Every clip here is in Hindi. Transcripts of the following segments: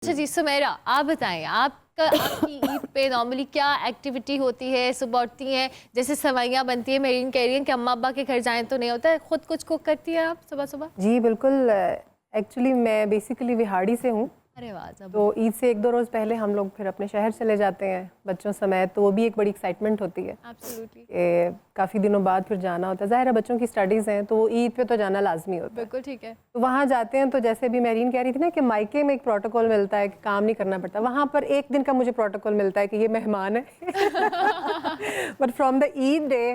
अच्छा जी, सुमेरा आप बताएं, आपकी ईद पे नॉर्मली क्या एक्टिविटी होती है? सुबह उठती हैं, जैसे सवैयाँ बनती है, मेरीन कह रही है कि अम्मा अब्बा के घर जाएं तो नहीं होता है, खुद कुछ कुक करती हैं आप सुबह सुबह? जी बिल्कुल। एक्चुअली मैं बेसिकली विहाड़ी से हूँ। अरे वाह, तो जबरदस्त। ईद से एक दो रोज़ पहले हम लोग फिर अपने शहर चले जाते हैं बच्चों समेत, तो वो भी एक बड़ी एक्साइटमेंट होती है एब्सोल्युटली, कि काफ़ी दिनों बाद फिर जाना होता है। ज़ाहिर है बच्चों की स्टडीज़ हैं तो वो ईद पे तो जाना लाजमी होता है। बिल्कुल ठीक है। तो वहाँ जाते हैं तो जैसे अभी मेरीन कह रही थी ना कि मायके में एक प्रोटोकॉल मिलता है कि काम नहीं करना पड़ता, वहाँ पर एक दिन का मुझे प्रोटोकॉल मिलता है कि ये मेहमान है but from the Eid day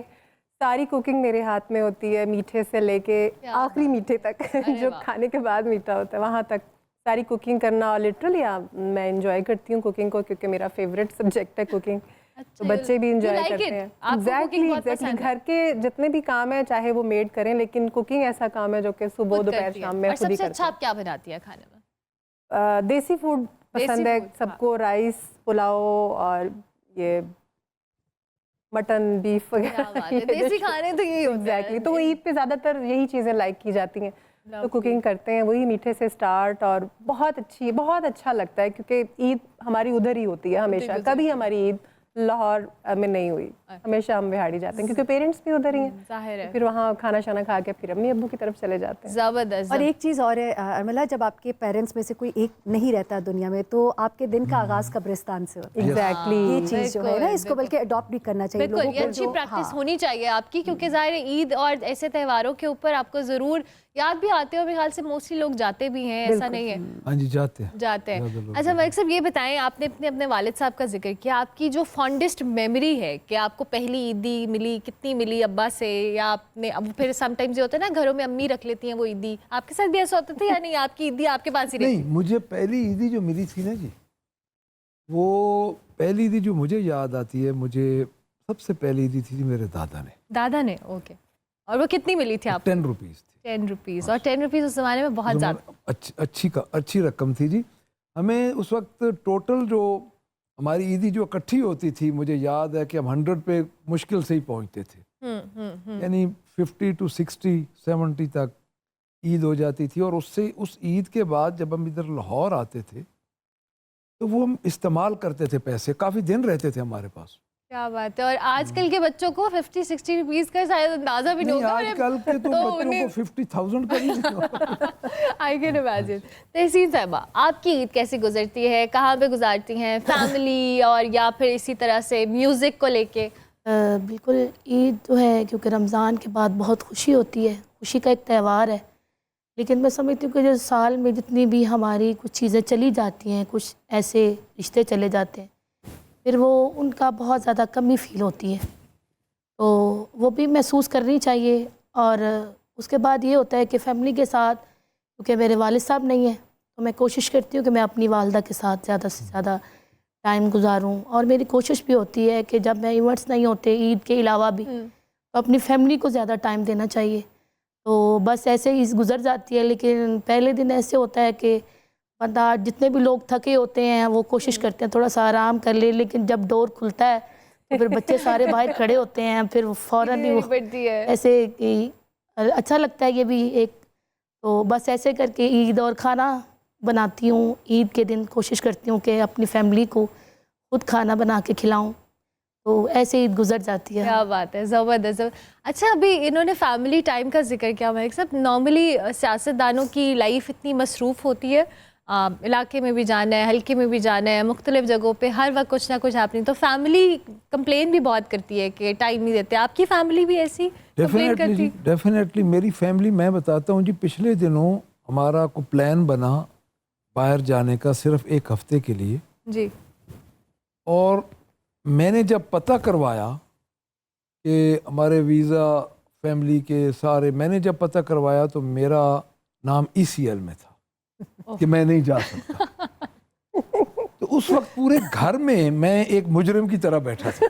सारी कुकिंग मेरे हाथ में होती है, मीठे से लेके क्या आखिरी मीठे तक अरे जो वाह। खाने के बाद मीठा होता है वहाँ तक सारी कुकिंग करना। और लिटरली मैं इंजॉय करती हूँ कुकिंग को, क्योंकि मेरा फेवरेट सब्जेक्ट है कुकिंग। तो अच्छा, बच्चे भी यू इंजॉय लाइक करते इट? हैं। आपको कुकिंग बहुत पसंद है? घर के जितने भी काम है चाहे वो मेड करें, लेकिन कुकिंग ऐसा काम है जो कि सुबह खुद दोपहर करती है। शाम में और खुद ही सबसे करते अच्छा हैं। आप क्या बनाती है खाने में? देसी फूड देसी पसंद है फूड, हाँ। सबको, राइस पुलाव और ये मटन बीफ क्या वगैरह बात है, ये देसी खाने तो यही होता एग्जैक्टली। तो वो है। ईद पे ज़्यादातर यही चीज़ें लाइक की जाती हैं, तो लवली। कुकिंग करते हैं वही मीठे से स्टार्ट। और बहुत अच्छा लगता है क्योंकि ईद हमारी उधर ही होती है हमेशा, बिल्कुल सही कभी बोला। हमारी ईद लाहौर में नहीं हुई। हमेशा हम बिहाड़ी जाते हैं क्योंकि पेरेंट्स भी उधर ही हैं, जाहिर तो है। फिर वहाँ खाना शाना खा के फिर अम्मी अब्बू की तरफ चले जाते हैं। जबरदस्त और एक चीज़ और है अर्मिला, जब आपके पेरेंट्स में से कोई एक नहीं रहता दुनिया में तो आपके दिन का आगाज़ कब्रिस्तान से होता है। एग्जैक्टली ये चीज़ जो है ना, इसको बल्कि अडॉप्ट भी करना चाहिए बिल्कुल, लोगों ये को अच्छी जो प्रैक्टिस हाँ होनी चाहिए आपकी, क्योंकि ज़ाहिर है ईद और ऐसे त्योहारों के ऊपर आपको ज़रूर याद भी आते हो। मेरे ख्याल से मोस्टली लोग जाते भी हैं, ऐसा नहीं है? हाँ जी, जाते हैं। जाते हैं। ज़्यादा लोग अच्छा मलिक साहब, ये बताएं, आपने अपने वालिद साहब का जिक्र किया, आपकी जो फॉन्डेस्ट मेमोरी है कि आपको पहली ईदी मिली, कितनी मिली अब्बा से, या आपने अब फिर समटाइम्स ये होता है ना घरों में अम्मी रख लेती हैं वो ईदी, आपके साथ भी ऐसा होता था या नहीं, आपकी ईदी आपके पास ही रहती? नहीं, मुझे पहली ईदी जो मिली थी ना जी, वो पहली ईदी जो मुझे याद आती है, मुझे सबसे पहली ईदी थी जी मेरे दादा ने। दादा ने, ओके। और वो कितनी मिली थी आपको? 10 रुपीज़ थी। 10 रुपीज़। और 10 रुपीज़ उस ज़माने में बहुत ज़्यादा। अच्छी रकम थी जी। हमें उस वक्त टोटल जो हमारी ईदी जो इकट्ठी होती थी, मुझे याद है कि हम 100 पे मुश्किल से ही पहुंचते थे। यानी 50 टू 60 70 तक ईद हो जाती थी। और उससे उस ईद के बाद जब हम इधर लाहौर आते थे तो वो हम इस्तेमाल करते थे, पैसे काफ़ी दिन रहते थे हमारे पास। क्या बात है। और आजकल के बच्चों को 50-60 रुपीस का शायद अंदाजा भी नहीं नहीं, होगा। आजकल के तो बच्चों को 50,000 का भी आई कैन इमेजिन। तहसीन साहिबा, आपकी ईद कैसी गुजरती है, कहाँ पे गुजारती हैं, फैमिली और या फिर इसी तरह से म्यूज़िक को लेके? बिल्कुल, ईद जो है क्योंकि रमज़ान के बाद बहुत खुशी होती है, खुशी का एक त्यौहार है। लेकिन मैं समझती हूँ कि जो साल में जितनी भी हमारी कुछ चीज़ें चली जाती हैं, कुछ ऐसे रिश्ते चले जाते हैं, फिर वो उनका बहुत ज़्यादा कमी फ़ील होती है, तो वो भी महसूस करनी चाहिए। और उसके बाद ये होता है कि फ़ैमिली के साथ, क्योंकि मेरे वालिद साहब नहीं हैं, तो मैं कोशिश करती हूँ कि मैं अपनी वालदा के साथ ज़्यादा से ज़्यादा टाइम गुजारूँ। और मेरी कोशिश भी होती है कि जब मैं इवेंट्स नहीं होते ईद के अलावा भी, तो अपनी फैमिली को ज़्यादा टाइम देना चाहिए। तो बस ऐसे ही गुजर जाती है। लेकिन पहले दिन ऐसे होता है कि बंदा, जितने भी लोग थके होते हैं वो कोशिश करते हैं थोड़ा सा आराम कर ले, लेकिन जब डोर खुलता है तो फिर बच्चे सारे बाहर खड़े होते हैं, फिर फ़ौरन ही वो ऐसे कि अच्छा लगता है ये भी एक। तो बस ऐसे करके ईद और खाना बनाती हूँ। ईद के दिन कोशिश करती हूँ कि अपनी फैमिली को खुद खाना बना के खिलाऊँ, तो ऐसे ईद गुजर जाती है। क्या बात है, ज़बरदस्त। अच्छा, अभी इन्होंने फैमिली टाइम का जिक्र किया मलिक साहब। नॉर्मली सियासतदानों की लाइफ इतनी मसरूफ़ होती है, इलाके में भी जाना है, हल्के में भी जाना है, मुख्तलिफ जगहों पे हर वक्त कुछ ना कुछ हैपनिंग, तो फैमिली कंप्लेन भी बहुत करती है कि टाइम नहीं देते। आपकी फैमिली भी ऐसी कंप्लेन करती? डेफिनेटली मेरी फैमिली, मैं बताता हूँ जी, पिछले दिनों हमारा को प्लान बना बाहर जाने का सिर्फ 1 हफ्ते के लिए। जी। और मैंने जब पता करवाया कि हमारे वीज़ा फैमिली के सारे, मैंने जब पता करवाया तो मेरा नाम ECL में था कि मैं नहीं जा सकता। तो उस वक्त पूरे घर में मैं एक मुजरिम की तरह बैठा था।